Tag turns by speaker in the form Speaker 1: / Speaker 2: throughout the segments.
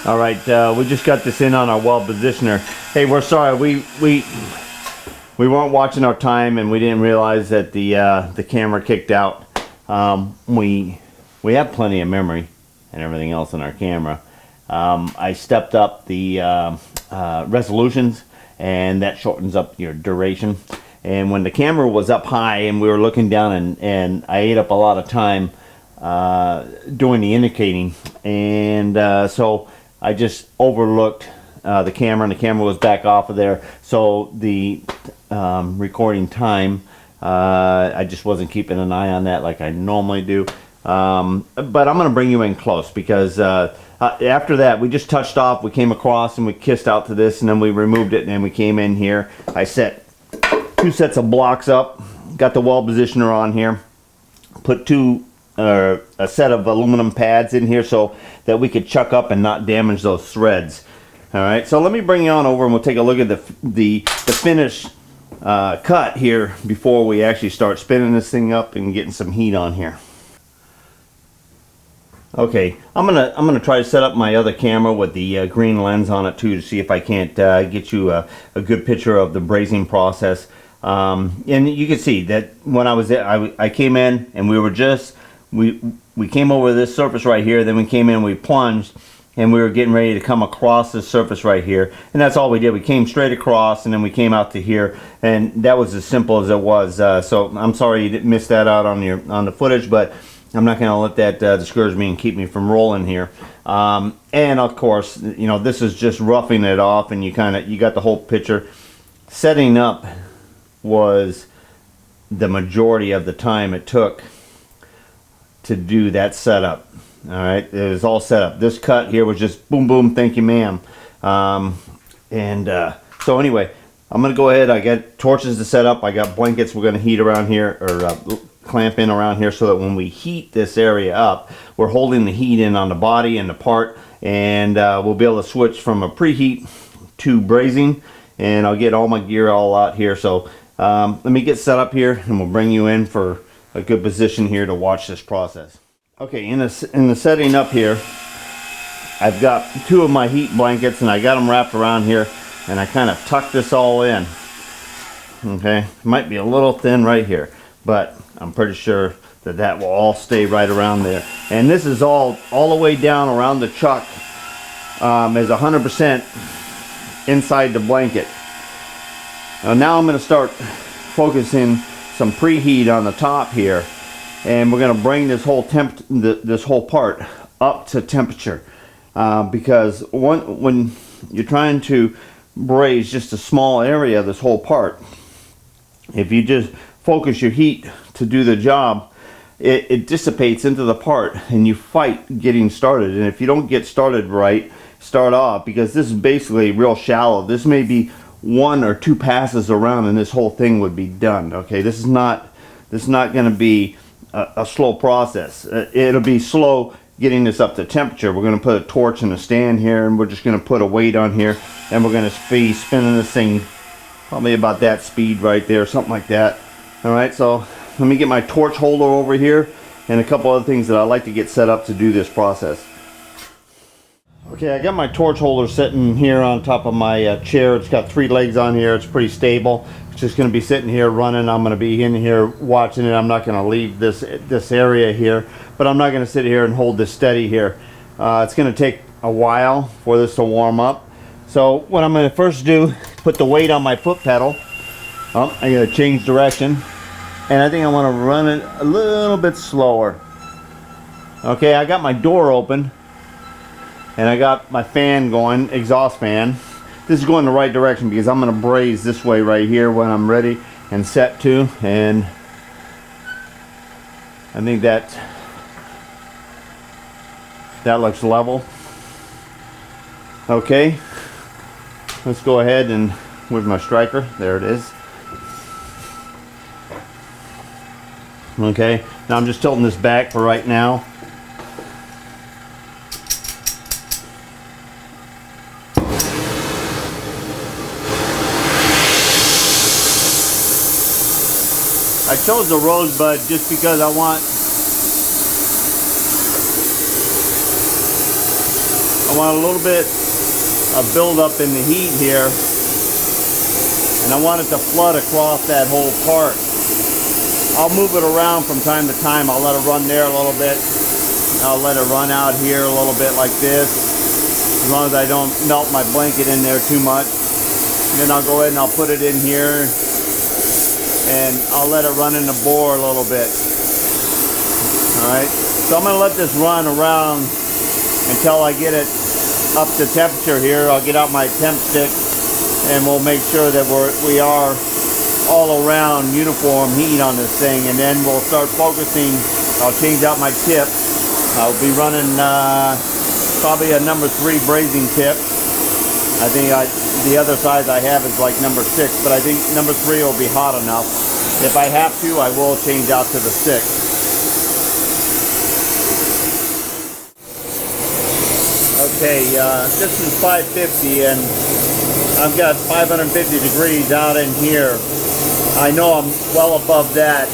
Speaker 1: All right, we just got this in on our weld positioner. Hey, we're sorry, we weren't watching our time and we didn't realize that the camera kicked out. We have plenty of memory and everything else in our camera. I stepped up the resolutions, and that shortens up your duration. And when the camera was up high and we were looking down, and I ate up a lot of time doing the indicating, and so I just overlooked the camera, and the camera was back off of there. So the recording time, I just wasn't keeping an eye on that like I normally do. But I'm going to bring you in close, because after that we just touched off, we came across and we kissed out to this, and then we removed it, and then we came in here. I set 2 sets of blocks up, got the weld positioner on here, put a set of aluminum pads in here so that we could chuck up and not damage those threads. All right, so let me bring you on over and we'll take a look at the finished cut here before we actually start spinning this thing up and getting some heat on here. Okay, I'm gonna try to set up my other camera with the green lens on it too, to see if I can't get you a good picture of the brazing process. And you can see that when I was there, I came in and we came over this surface right here, then we came in, we plunged, and we were getting ready to come across this surface right here, and that's all we did. We came straight across, and then we came out to here, and that was as simple as it was. So I'm sorry you didn't miss that out on the footage, but I'm not going to let that discourage me and keep me from rolling here. And of course, you know, this is just roughing it off, and you got the whole picture. Setting up was the majority of the time it took to do that setup. All right, it was all set up. This cut here was just boom boom, thank you ma'am. So anyway, I'm gonna go ahead. I got torches to set up, I got blankets we're gonna heat around here, or clamp in around here, so that when we heat this area up, we're holding the heat in on the body and the part, and we'll be able to switch from a preheat to brazing, and I'll get all my gear all out here. So let me get set up here, and we'll bring you in for a good position here to watch this process. Okay, in the setting up here, I've got 2 of my heat blankets, and I got them wrapped around here, and I kind of tuck this all in. Okay, might be a little thin right here, but I'm pretty sure that will all stay right around there. And this is all the way down around the chuck, is 100% inside the blanket. Now I'm going to start focusing some preheat on the top here, and we're going to bring this whole this whole part up to temperature, because when you're trying to braze just a small area of this whole part, if you just focus your heat to do the job, it dissipates into the part, and you fight getting started. And if you don't get started right, start off, because this is basically real shallow. This may be 1 or 2 passes around and this whole thing would be done. Okay, this is not going to be a slow process. It'll be slow getting this up to temperature. We're going to put a torch in a stand here, and we're just going to put a weight on here, and we're going to be spinning this thing probably about that speed right there, something like that. All right, so let me get my torch holder over here and a couple other things that I like to get set up to do this process. Okay, I got my torch holder sitting here on top of my chair. It's got 3 legs on here. It's pretty stable. It's just going to be sitting here running. I'm going to be in here watching it. I'm not going to leave this area here, but I'm not going to sit here and hold this steady here. It's going to take a while for this to warm up. So what I'm going to first do, put the weight on my foot pedal. I'm going to change direction, and I think I want to run it a little bit slower. Okay, I got my door open, and I got my fan going, exhaust fan. This is going the right direction because I'm going to braze this way right here when I'm ready and set to, and I think that looks level. Okay, let's go ahead and with my striker, there it is. Okay, now I'm just tilting this back for right now. I chose the rosebud just because I want I want a little bit of buildup in the heat here, and I want it to flood across that whole part. I'll move it around from time to time. I'll let it run there a little bit. I'll let it run out here a little bit like this, as long as I don't melt my blanket in there too much. And then I'll go ahead and I'll put it in here, and I'll let it run in the bore a little bit. Alright, so I'm going to let this run around until I get it up to temperature here. I'll get out my temp stick, and we'll make sure that we are all around uniform heat on this thing, and then we'll start focusing. I'll change out my tip. I'll be running probably a number 3 brazing tip. I think the other size I have is like number 6, but I think number 3 will be hot enough. If I have to, I will change out to the 6. Okay, this is 550, and I've got 550 degrees out in here. I know I'm well above that.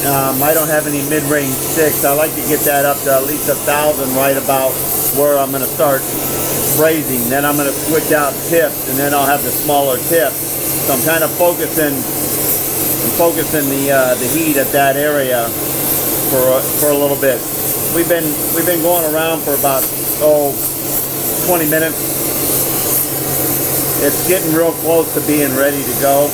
Speaker 1: I don't have any mid-range sticks. I like to get that up to at least 1,000, right about where I'm going to start brazing. Then I'm going to switch out tips, and then I'll have the smaller tip. So I'm kind of focusing the heat at that area for a little bit. We've been going around for about 20 minutes. It's getting real close to being ready to go.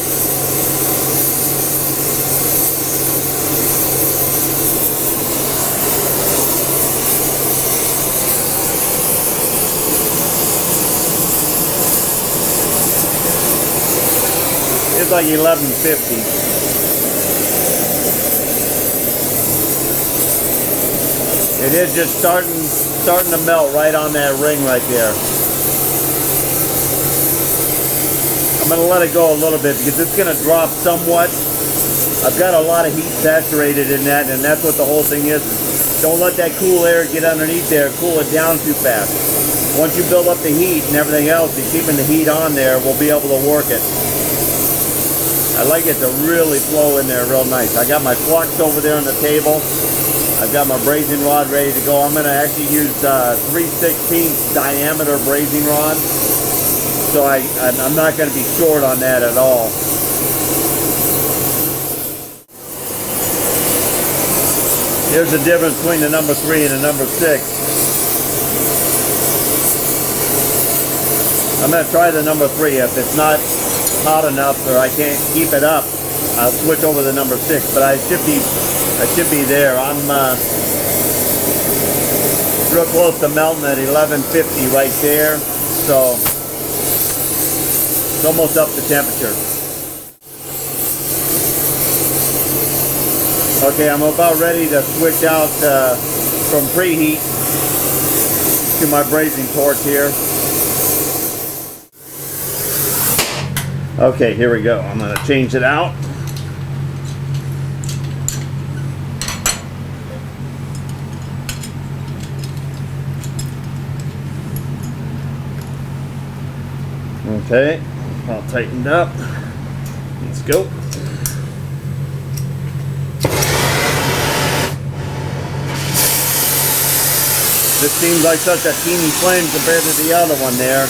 Speaker 1: It's like 1150. It is just starting to melt right on that ring right there. I'm going to let it go a little bit because it's going to drop somewhat. I've got a lot of heat saturated in that, and that's what the whole thing is. Don't let that cool air get underneath there, cool it down too fast. Once you build up the heat and everything else, you're keeping the heat on there, we'll be able to work it. I like it to really flow in there real nice. I got my flux over there on the table. I've got my brazing rod ready to go. I'm going to actually use 3/16 diameter brazing rod. So I'm not going to be short on that at all. Here's the difference between the number 3 and the number 6. I'm going to try the number 3. If it's not hot enough or I can't keep it up, I'll switch over to the number 6. But I should be there. I'm real close to melting at 1150 right there. So it's almost up to temperature. Okay, I'm about ready to switch out from preheat to my brazing torch here. Okay, here we go. I'm going to change it out. Okay, all tightened up. Let's go. This seems like such a teeny flame compared to the other one there.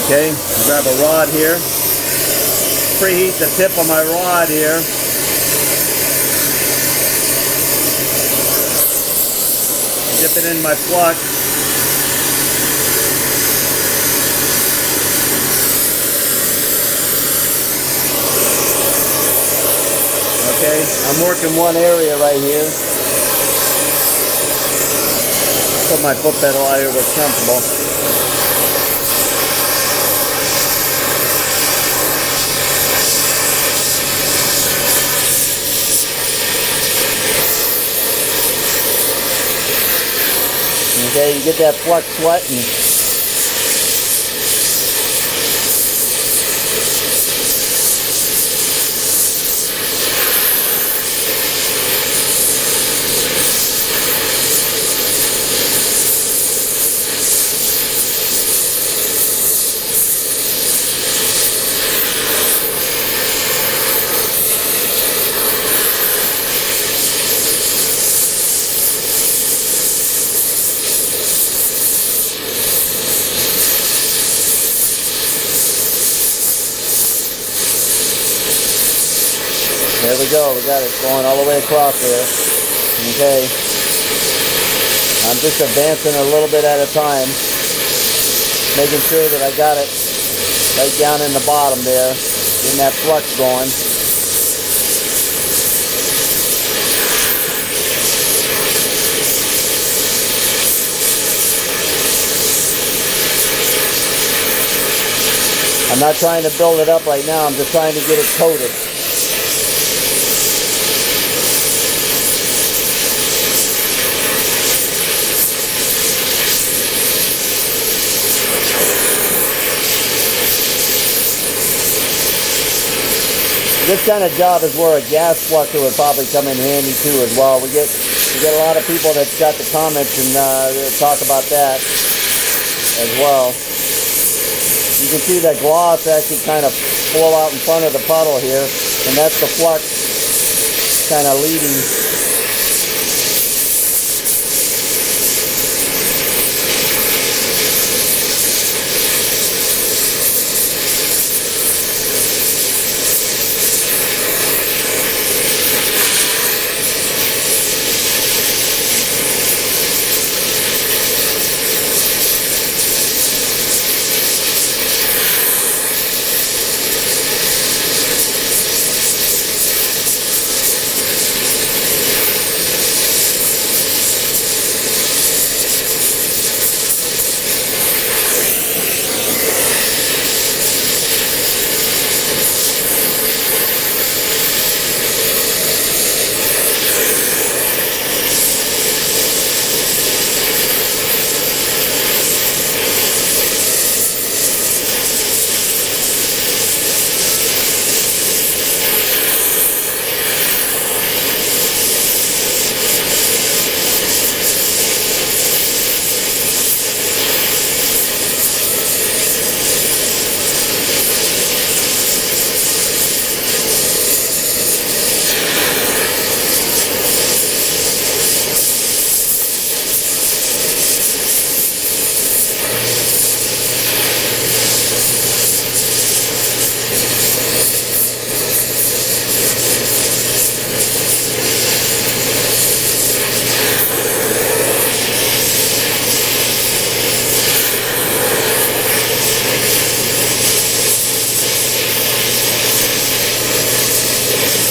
Speaker 1: Okay, grab a rod here. Preheat the tip of my rod here. Dip it in my flux. Okay, I'm working one area right here. Put my foot pedal out here where it's comfortable. Okay, you get that flux sweating.
Speaker 2: we go. We got it going all the way across there. Okay. I'm just advancing a little bit at a time, making sure that I got it right down in the bottom there, getting that flux going. I'm not trying to build it up right now, I'm just trying to get it coated. This kind of job is where a gas fluxer would probably come in handy too as well. We get a lot of people that got the comments and talk about that as well. You can see that gloss actually kind of flow out in front of the puddle here, and that's the flux kind of leading.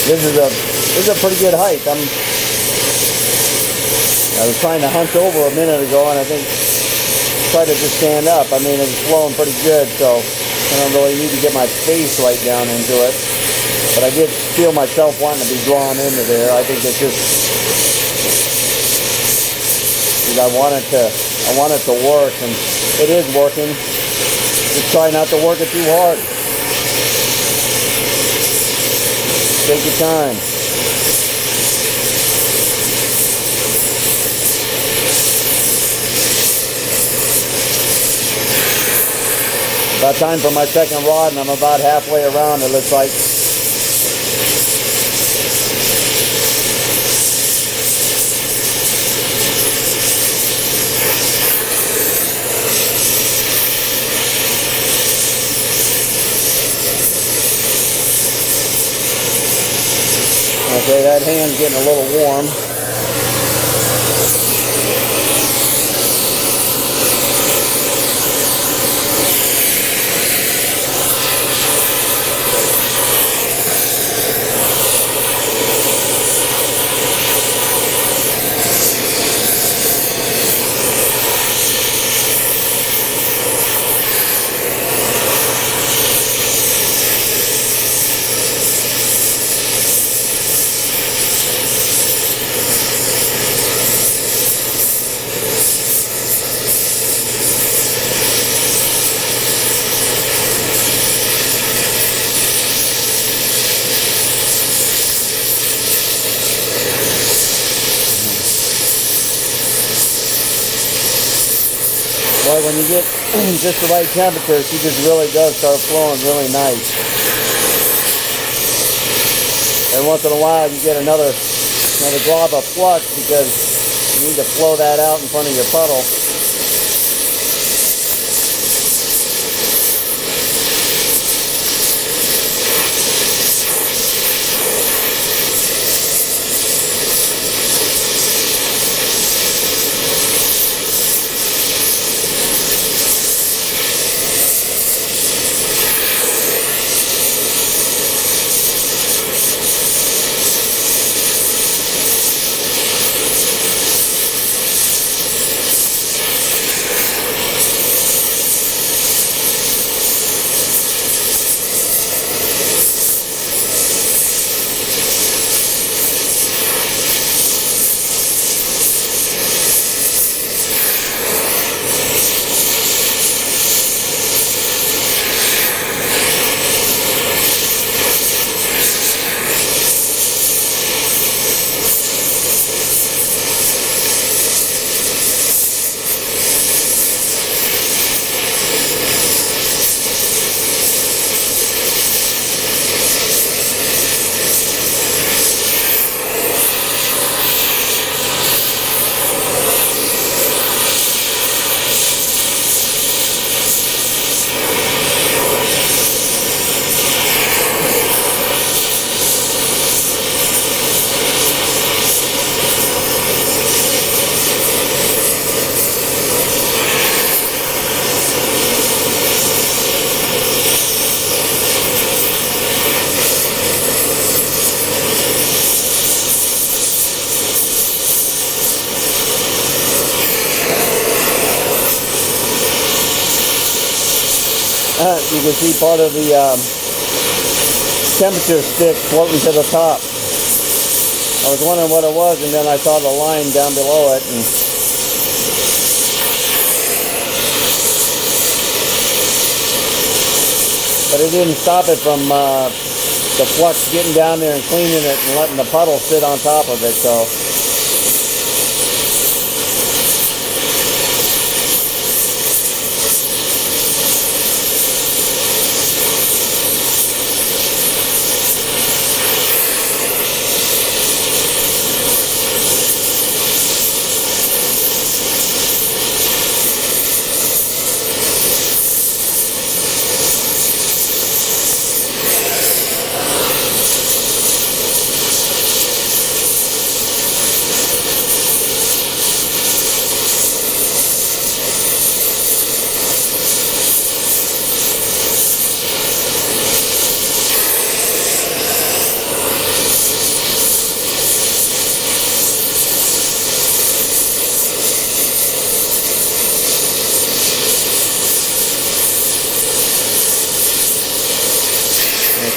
Speaker 2: This is a pretty good height. I was trying to hunch over a minute ago, and I think try to just stand up. I mean, it's flowing pretty good, so I don't really need to get my face right down into it. But I did feel myself wanting to be drawn into there. I think it's just because I want it to work, and it is working. Just try not to work it too hard. Take your time. About time for my second rod, and I'm about halfway around, it looks like. Okay, that hand's getting a little warm. But when you get just the right temperature, she just really does start flowing really nice. Every once in a while you get another glob of flux because you need to flow that out in front of your puddle. You can see part of the temperature stick floating to the top. I was wondering what it was, and then I saw the line down below it. And but it didn't stop it from the flux getting down there and cleaning it and letting the puddle sit on top of it. So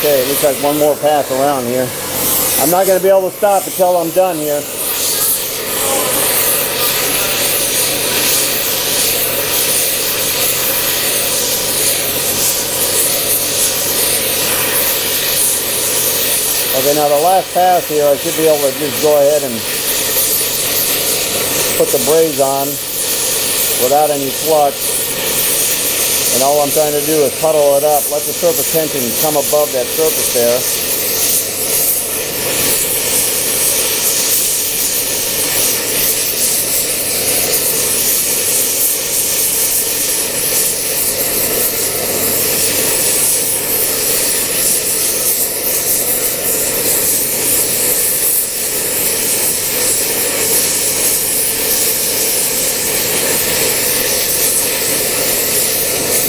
Speaker 2: okay, it looks like one more pass around here. I'm not going to be able to stop until I'm done here. Okay, now the last pass here, I should be able to just go ahead and put the braze on without any flux. And all I'm trying to do is puddle it up, let the surface tension come above that surface there.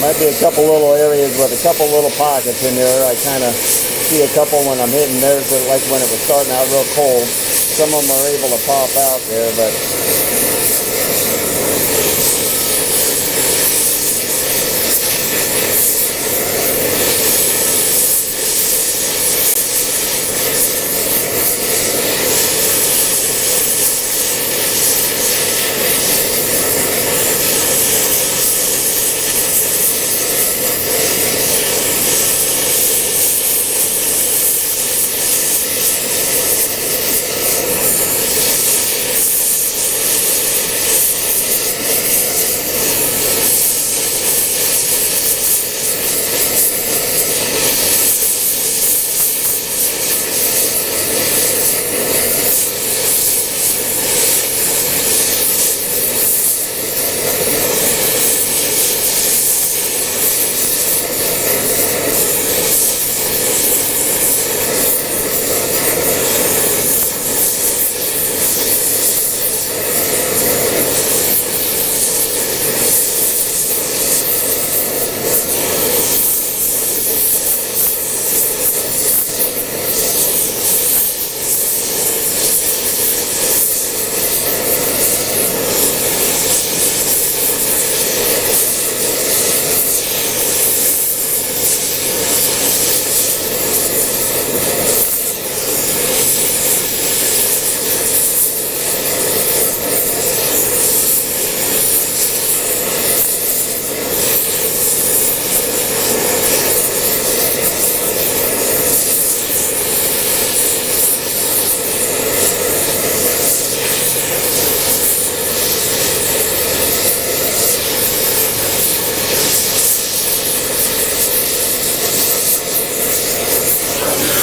Speaker 2: Might be a couple little areas with a couple little pockets in there. I kind of see a couple when I'm hitting there, but like when it was starting out real cold. Some of them are able to pop out there, but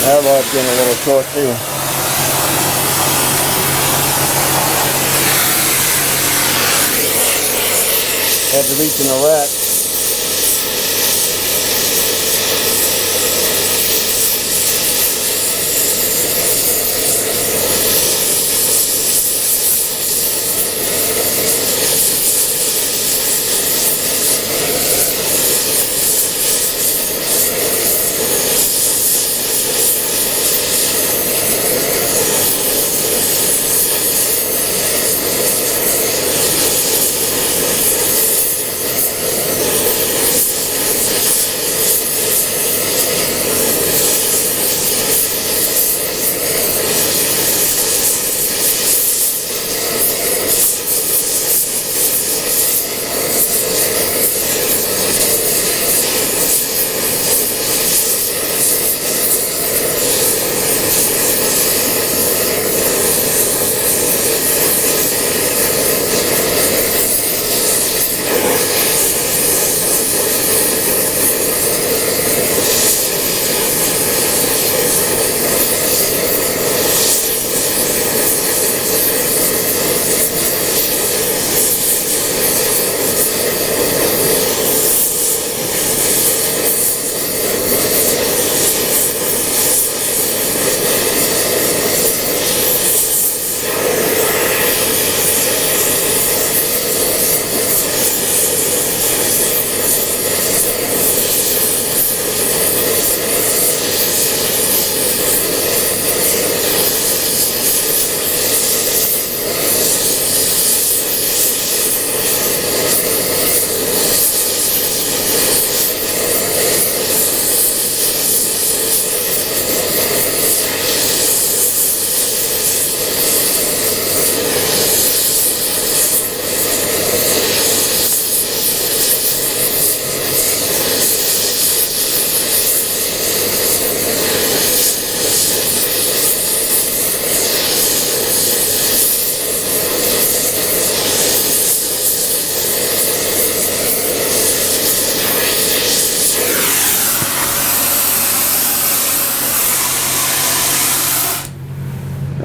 Speaker 2: that rod's getting a little short too. Had to reach in the rack.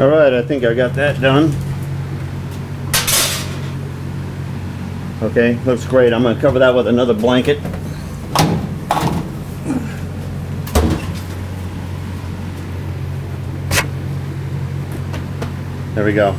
Speaker 1: All right, I think I got that done. Okay, looks great. I'm going to cover that with another blanket. There we go.